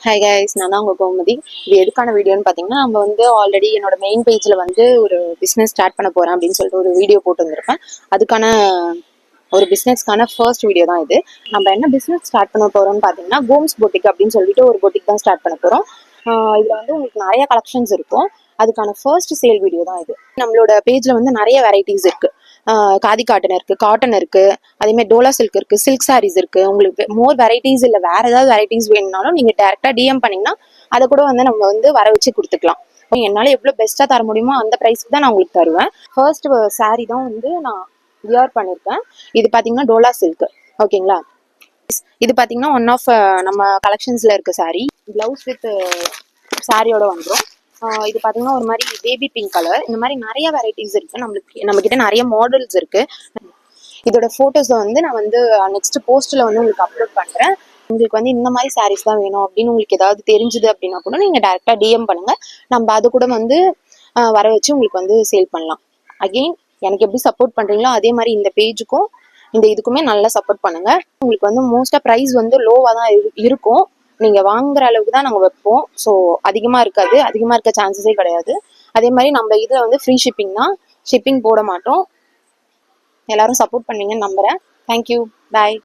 Hi guys, நான் தான் உங்கள் கோமதி. இது எதுக்கான வீடியோன்னு பார்த்தீங்கன்னா, நம்ம வந்து ஆல்ரெடி என்னோட மெயின் பேஜில் வந்து ஒரு பிஸ்னஸ் ஸ்டார்ட் பண்ண போகிறேன் அப்படின்னு சொல்லிட்டு ஒரு வீடியோ போட்டு வந்திருப்பேன். அதுக்கான ஒரு பிஸ்னஸ்க்கான ஃபர்ஸ்ட் வீடியோ தான் இது. நம்ம என்ன பிஸ்னஸ் ஸ்டார்ட் பண்ண போகிறோம்னு பார்த்தீங்கன்னா, கோம்ஸ் பொட்டிக் அப்படின்னு சொல்லிட்டு ஒரு பொட்டிக் தான் ஸ்டார்ட் பண்ண போகிறோம். இதில் வந்து உங்களுக்கு நிறைய கலெக்ஷன்ஸ் இருக்கும். அதுக்கான ஃபர்ஸ்ட் சேல் வீடியோ தான் இது. நம்மளோட பேஜில் வந்து நிறைய வெரைட்டிஸ் இருக்குது. காதி காட்டன் இருக்குது, காட்டன் இருக்குது, அதேமாதிரி டோலா சில்க் இருக்குது, சில்க் சாரீஸ் இருக்குது. உங்களுக்கு மோர் வெரைட்டிஸ் இல்லை வேறு ஏதாவது வெரைட்டிஸ் வேணும்னாலும் நீங்கள் டேரெக்டாக டிஎம் பண்ணிங்கன்னா அதை கூட வந்து நம்ம வந்து வர வச்சு கொடுத்துக்கலாம். என்னால் எவ்வளோ பெஸ்ட்டாக தர முடியுமோ அந்த ப்ரைஸ்க்கு தான் நான் உங்களுக்கு தருவேன். ஃபர்ஸ்ட் சாரீ தான் வந்து நான் வியர் பண்ணியிருக்கேன். இது பார்த்தீங்கன்னா டோலா சில்க், ஓகேங்களா. இது பார்த்தீங்கன்னா ஒன் ஆஃப் நம்ம கலெக்ஷன்ஸில் இருக்க சாரீ. ப்ளவுஸ் வித் சாரியோட வந்துடும். இது பார்த்தீங்கன்னா ஒரு மாதிரி பேபி பிங்க் கலர். இந்த மாதிரி நிறைய வெரைட்டிஸ் இருக்குது. நம்மக்கிட்ட நிறைய மாடல்ஸ் இருக்குது. இதோட ஃபோட்டோஸை வந்து நான் வந்து நெக்ஸ்ட் போஸ்ட்டில் வந்து உங்களுக்கு அப்லோட் பண்ணுறேன். உங்களுக்கு வந்து இந்த மாதிரி சாரீஸ் தான் வேணும் அப்படின்னு உங்களுக்கு ஏதாவது தெரிஞ்சுது அப்படின்னா கூட நீங்கள் டேரெக்டாக டிஎம் பண்ணுங்கள். நம்ம அது கூட வந்து வர வச்சு உங்களுக்கு வந்து சேல் பண்ணலாம். அகெயின் எனக்கு எப்படி சப்போர்ட் பண்ணுறீங்களோ அதே மாதிரி இந்த பேஜுக்கும் இந்த இதுக்குமே நல்லா சப்போர்ட் பண்ணுங்கள். உங்களுக்கு வந்து மோஸ்ட்டாக ப்ரைஸ் வந்து லோவாக தான் இருக்கும். நீங்கள் வாங்குற அளவுக்கு தான் நாங்கள் வைப்போம். ஸோ அதிகமாக இருக்காது, அதிகமாக இருக்க சான்சஸே கிடையாது. அதே மாதிரி நம்ம இதில் வந்து ஃப்ரீ ஷிப்பிங் தான், ஷிப்பிங் போட மாட்டோம். எல்லாரும் சப்போர்ட் பண்ணுவீங்கன்னு நம்புகிறேன். தேங்க்யூ, பாய்.